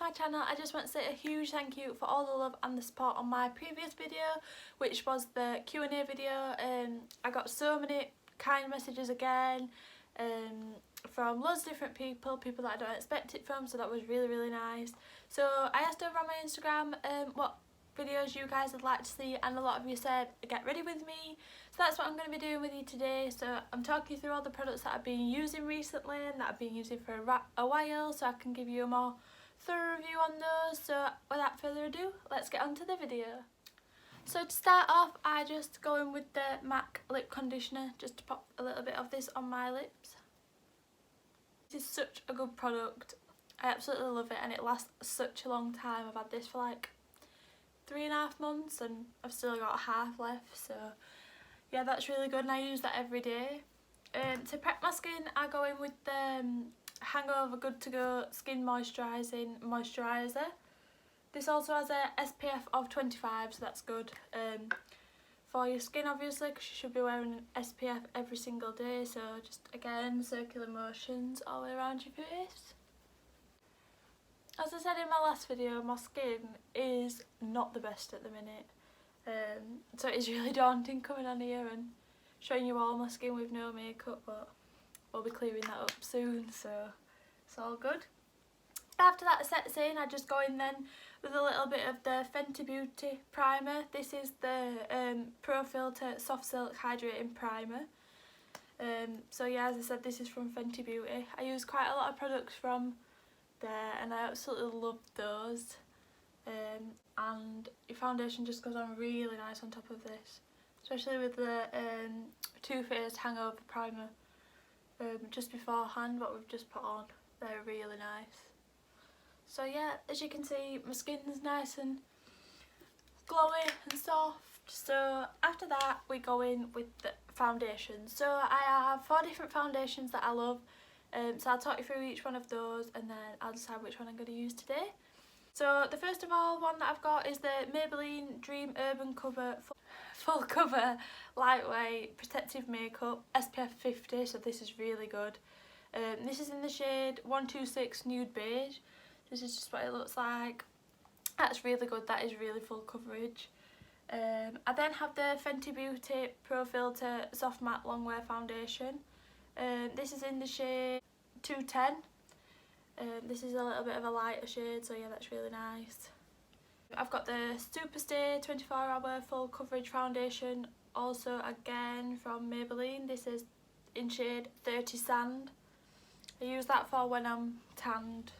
my channel, I just want to say a huge thank you for all the love and the support on my previous video, which was the Q&A video. I got so many kind messages again from loads of different people that I don't expect it from, so that was really nice. So I asked over on my Instagram what videos you guys would like to see, and a lot of you said get ready with me, so that's what I'm going to be doing with you today. So I'm talking you through all the products that I've been using recently and that I've been using for a while, so I can give you a more thorough review on those. So without further ado, let's get on to the video. So to start off, I just go in with the MAC lip conditioner just to pop a little bit of this on my lips. This is such a good product, I absolutely love it, and it lasts such a long time. I've had this for like 3.5 months and I've still got half left, so yeah, that's really good and I use that every day. To prep my skin, I go in with the Hangover Good To Go Skin Moisturiser. This also has a SPF of 25, so that's good for your skin obviously, because you should be wearing an SPF every single day. So just again, circular motions all the way around your face. As I said in my last video, my skin is not the best at the minute, so it's really daunting coming on here and showing you all my skin with no makeup, but we'll be clearing that up soon, so it's all good. After that sets in, I just go in then with a little bit of the Fenty Beauty primer. This is the Pro Filter Soft Silk Hydrating Primer. So yeah, as I said, this is from Fenty Beauty. I use quite a lot of products from there and I absolutely love those, and your foundation just goes on really nice on top of this, especially with the Too Faced Hangover Primer just beforehand, what we've just put on. They're really nice. So yeah, as you can see, my skin's nice and glowy and soft. So after that, we go in with the foundation. So I have 4 different foundations that I love. So I'll talk you through each one of those and then I'll decide which one I'm going to use today. So the first of all, one that I've got is the Maybelline Dream Urban Cover Full Cover Lightweight Protective Makeup SPF 50, so this is really good. This is in the shade 126 Nude Beige. This is just what it looks like. That's really good, that is really full coverage. I then have the Fenty Beauty Pro Filter Soft Matte Longwear Foundation. This is in the shade 210. This is a little bit of a lighter shade, so yeah, that's really nice. I've got the Superstay 24 Hour Full Coverage Foundation, also again from Maybelline. This is in shade 30 Sand. I use that for when I'm tanned,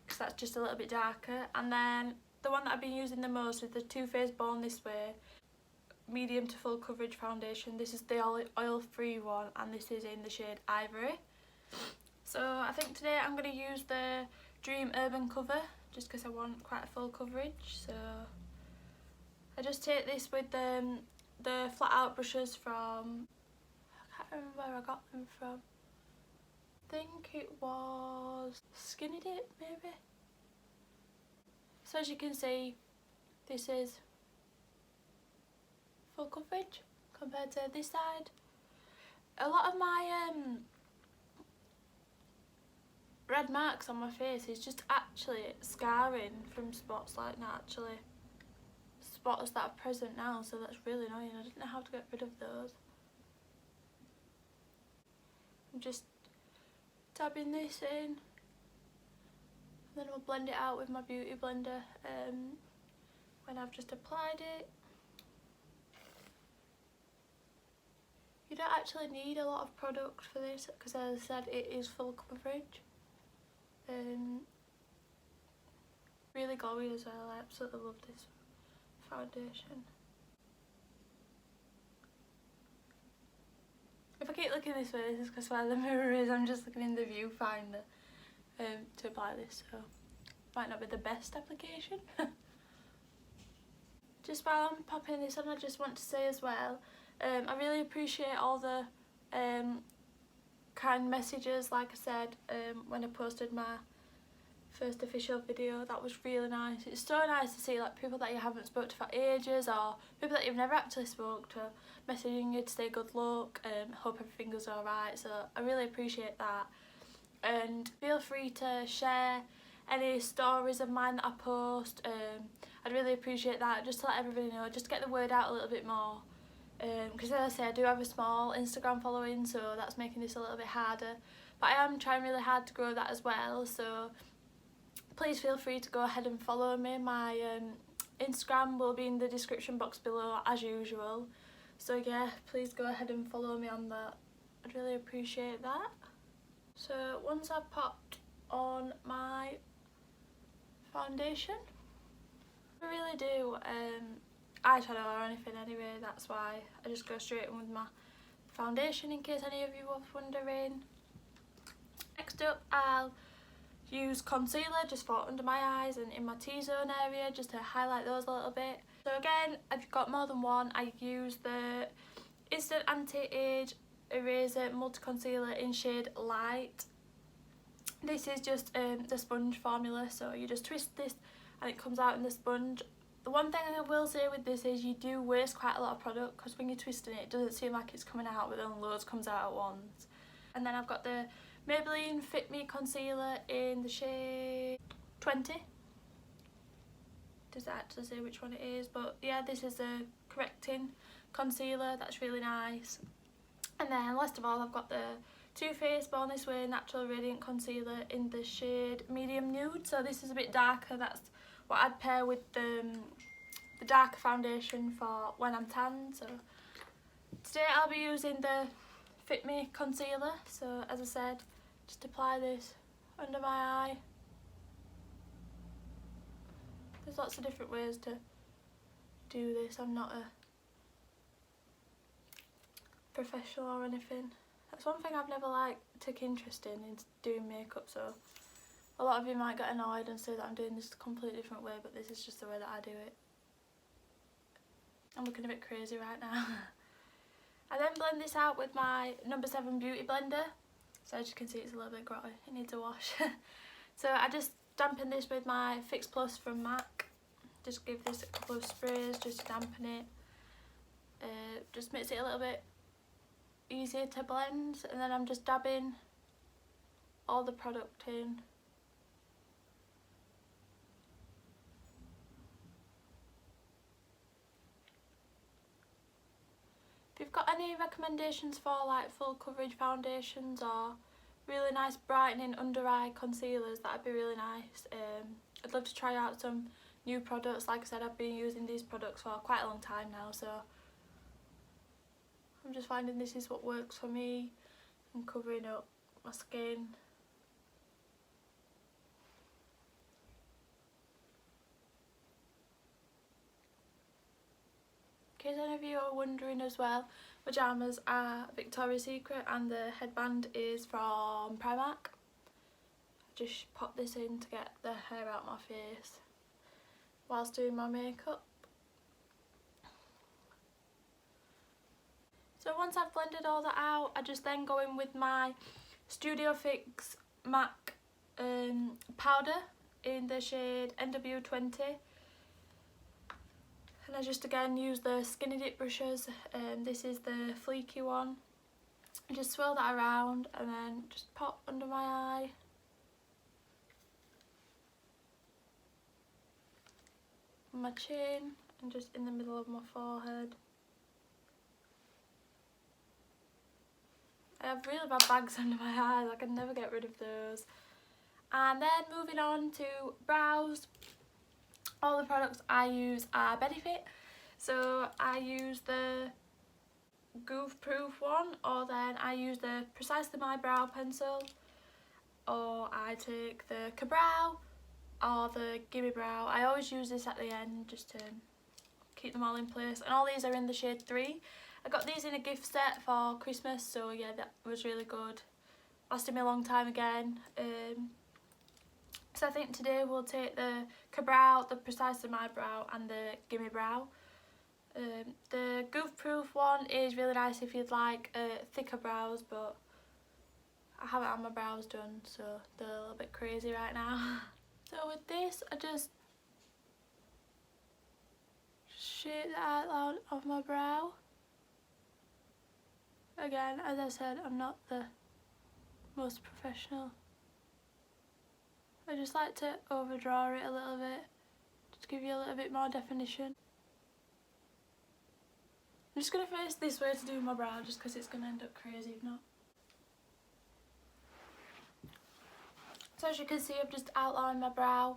because that's just a little bit darker. And then the one that I've been using the most is the Too Faced Born This Way medium to full coverage foundation. This is the oil-free one and this is in the shade Ivory. So I think today I'm going to use the Dream Urban Cover just because I want quite a full coverage. So I just take this with the flat out brushes from, I can't remember where I got them from. I think it was Skinny Dip maybe. So as you can see, this is full coverage compared to this side. A lot of my red marks on my face is just actually scarring from spots like that, actually. Spots that are present now, so that's really annoying. I didn't know how to get rid of those. I'm just dabbing this in, and then I'll blend it out with my beauty blender when I've just applied it. You don't actually need a lot of product for this because, as I said, it is full coverage. Really glowy as well. I absolutely love this foundation. If I keep looking this way, this is because where the mirror is. I'm just looking in the viewfinder to apply this, so might not be the best application. Just while I'm popping this on, I just want to say as well, I really appreciate all the kind messages, like I said, when I posted my first official video. That was really nice. It's so nice to see like people that you haven't spoke to for ages, or people that you've never actually spoke to messaging you to say good luck and hope everything goes alright. So I really appreciate that, and feel free to share any stories of mine that I post. I'd really appreciate that, just to let everybody know, just to get the word out a little bit more. Because as I say, I do have a small Instagram following, so that's making this a little bit harder. But I am trying really hard to grow that as well, so please feel free to go ahead and follow me. My Instagram will be in the description box below as usual. So yeah, please go ahead and follow me on that. I'd really appreciate that. So once I've popped on my foundation, I really do eyeshadow or anything anyway, that's why I just go straight in with my foundation, in case any of you were wondering. Next up, I'll use concealer just for under my eyes and in my T-zone area, just to highlight those a little bit. So again, if you've got more than one, I use the Instant Anti-Age Eraser Multi Concealer in shade Light. This is just the sponge formula, so you just twist this and it comes out in the sponge. The one thing I will say with this is you do waste quite a lot of product, because when you're twisting it, it doesn't seem like it's coming out, but then loads comes out at once. And then I've got the Maybelline Fit Me Concealer in the shade 20. Does it actually say which one it is? But yeah, this is a correcting concealer, that's really nice. And then last of all, I've got the Too Faced Born This Way Natural Radiant Concealer in the shade Medium Nude. So this is a bit darker, that's what I'd pair with the darker foundation for when I'm tan. So today I'll be using the Fit Me Concealer. So as I said, just apply this under my eye. There's lots of different ways to do this. I'm not a professional or anything. That's one thing I've never took interest in doing makeup, so a lot of you might get annoyed and say that I'm doing this a completely different way, but this is just the way that I do it. I'm looking a bit crazy right now. I then blend this out with my No. 7 Beauty Blender. So as you can see, it's a little bit grotty, it needs a wash. So I just dampen this with my Fix Plus from MAC. Just give this a couple of sprays just to dampen it. Just makes it a little bit easier to blend, and then I'm just dabbing all the product in. If you've got any recommendations for full coverage foundations or really nice brightening under eye concealers, that'd be really nice. I'd love to try out some new products. Like I said, I've been using these products for quite a long time now, so I'm just finding this is what works for me and covering up my skin. In case any of you are wondering as well, pyjamas are Victoria's Secret and the headband is from Primark. Just pop this in to get the hair out my face whilst doing my makeup. So once I've blended all that out, I just then go in with my Studio Fix MAC powder in the shade NW20. And I just again use the skinny dip brushes. This is the fleeky one. Just swirl that around and then just pop under my eye. My chin and just in the middle of my forehead. I have really bad bags under my eyes, I can never get rid of those. And then moving on to brows. All the products I use are Benefit, so I use the Goof Proof one, or then I use the Precisely My Brow pencil, or I take the Ka-Brow or the Gimme Brow. I always use this at the end just to keep them all in place, and all these are in the shade 3. I got these in a gift set for Christmas, so yeah, that was really good. Lasted me a long time again. So I think today we'll take the Ka-Brow, the Precisely My Brow and the Gimme Brow. The Goof Proof one is really nice if you'd like thicker brows, but I haven't had my brows done, so they're a little bit crazy right now. So with this, I just shape the outline of my brow. Again, as I said, I'm not the most professional I just like to overdraw it a little bit, just to give you a little bit more definition. I'm just going to face this way to do my brow, just because it's going to end up crazy if not. So as you can see, I've just outlined my brow,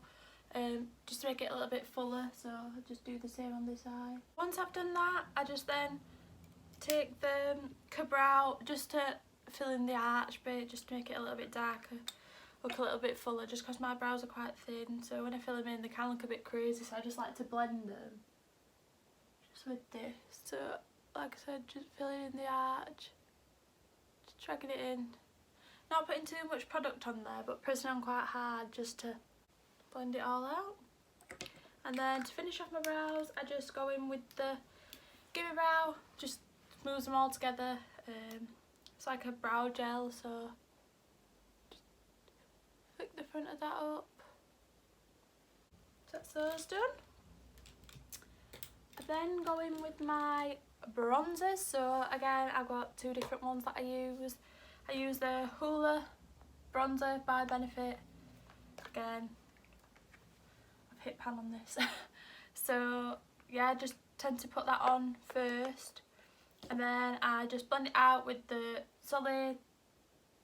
just to make it a little bit fuller, so I'll just do the same on this eye. Once I've done that, I just then take the brow just to fill in the arch bit, just to make it a little bit darker, look a little bit fuller, just because my brows are quite thin, so when I fill them in they can look a bit crazy, so I just like to blend them just with this. So like I said, just filling in the arch, just dragging it in, not putting too much product on there but pressing on quite hard just to blend it all out. And then to finish off my brows, I just go in with the Gimme Brow, just smooth them all together. It's like a brow gel, so just flick the front of that up. So that's those done. I then go in with my bronzers. So again, I've got two different ones that I use. I use the Hoola bronzer by Benefit. Again, I've hit pan on this. So yeah, I just tend to put that on first, and then I just blend it out with the Solid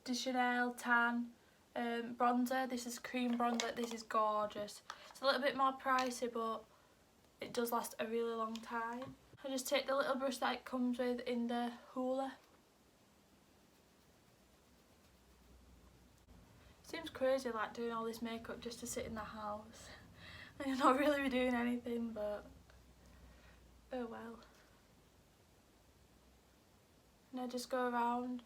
de Chanel Tan bronzer. This is cream bronzer. This is gorgeous. It's a little bit more pricey, but it does last a really long time. I just take the little brush that it comes with in the Hoola. Seems crazy like doing all this makeup just to sit in the house and not really be doing anything, but oh well. And I just go around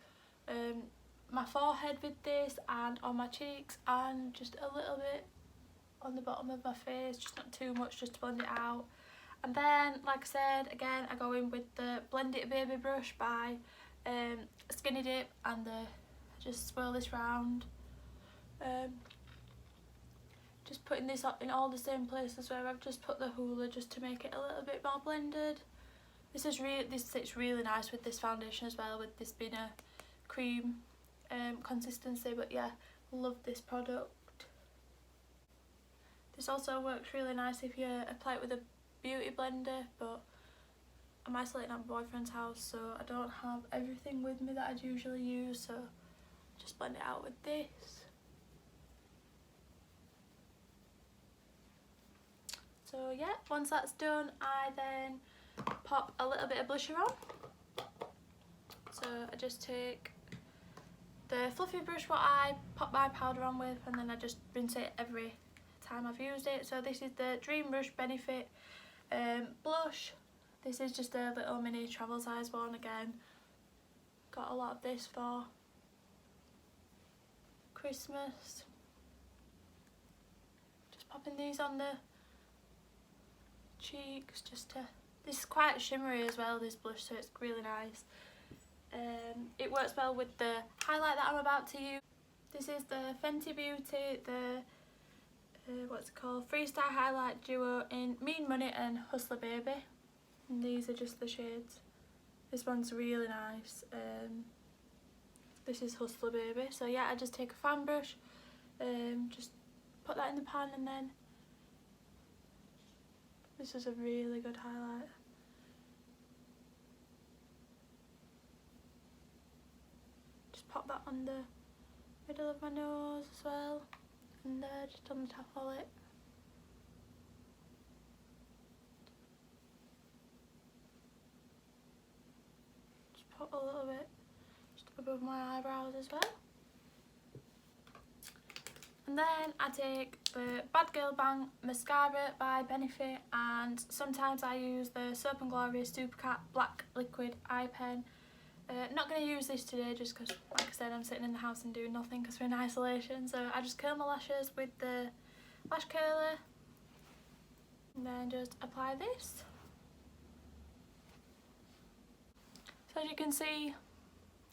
my forehead with this, and on my cheeks, and just a little bit on the bottom of my face, just not too much, just to blend it out. And then, like I said, again I go in with the Blend It Baby brush by Skinny Dip, and I just swirl this round, just putting this up in all the same places where I've just put the Hoola, just to make it a little bit more blended. This sits really nice with this foundation as well, with this being a cream consistency, but yeah, love this product. This also works really nice if you apply it with a beauty blender, but I'm isolating at my boyfriend's house, so I don't have everything with me that I'd usually use, so just blend it out with this. So yeah, once that's done, I then pop a little bit of blusher on. So I just take the fluffy brush what I pop my powder on with, and then I just rinse it every time I've used it. So this is the Dream Brush Benefit blush. This is just a little mini travel size one. Again, got a lot of this for Christmas. Just popping these on the cheeks just to, this is quite shimmery as well, this blush, so it's really nice. It works well with the highlight that I'm about to use. This is the Fenty Beauty, the what's it called, Freestyle Highlight Duo in Mean Money and Hustler Baby, and these are just the shades. This one's really nice. This is Hustler Baby. So yeah, I just take a fan brush, just put that in the pan, and then this is a really good highlight. Just pop that on the middle of my nose as well, and just on the top of my lip. Just put a little bit just above my eyebrows as well. And then I take the Bad Girl Bang mascara by Benefit, and sometimes I use the Soap & Glory Supercat Black Liquid Eye Pen. Not going to use this today just because, like I said, I'm sitting in the house and doing nothing because we're in isolation. So I just curl my lashes with the lash curler, and then just apply this. So as you can see,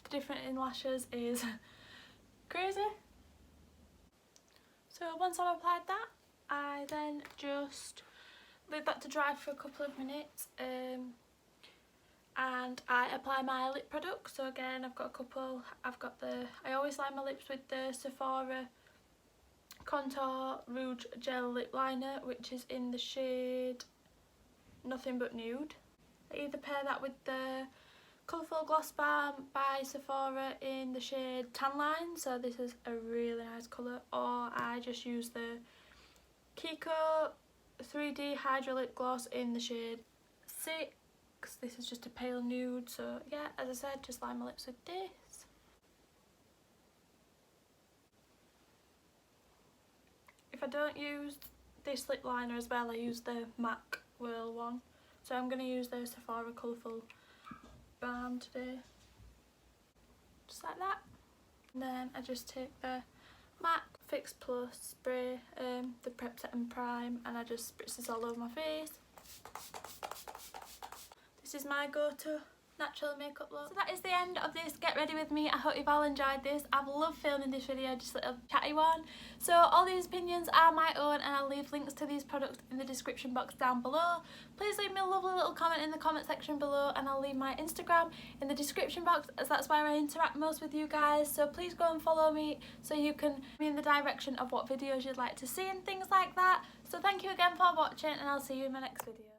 the difference in lashes is crazy. So once I've applied that, I then just leave that to dry for a couple of minutes, and I apply my lip product. So again, I've got a couple. I always line my lips with the Sephora Contour Rouge Gel Lip Liner, which is in the shade Nothing But Nude. I either pair that with the Colourful Gloss Balm by Sephora in the shade Tan Line, so this is a really nice colour, or I just use the Kiko 3D Hydro Lip Gloss in the shade 6. This is just a pale nude, so yeah, as I said, just line my lips with this. If I don't use this lip liner as well, I use the MAC Whirl one. So I'm going to use the Sephora Colourful Balm today. Just like that. And then I just take the MAC Fix Plus spray, the Prep Set and Prime, and I just spritz this all over my face. This is my go-to natural makeup look. So that is the end of this Get Ready With Me. I hope you've all enjoyed this. I've loved filming this video, just a little chatty one. So all these opinions are my own, and I'll leave links to these products in the description box down below. Please leave me a lovely little comment in the comment section below, and I'll leave my Instagram in the description box, as that's where I interact most with you guys. So please go and follow me so you can be in the direction of what videos you'd like to see and things like that. So thank you again for watching, and I'll see you in my next video.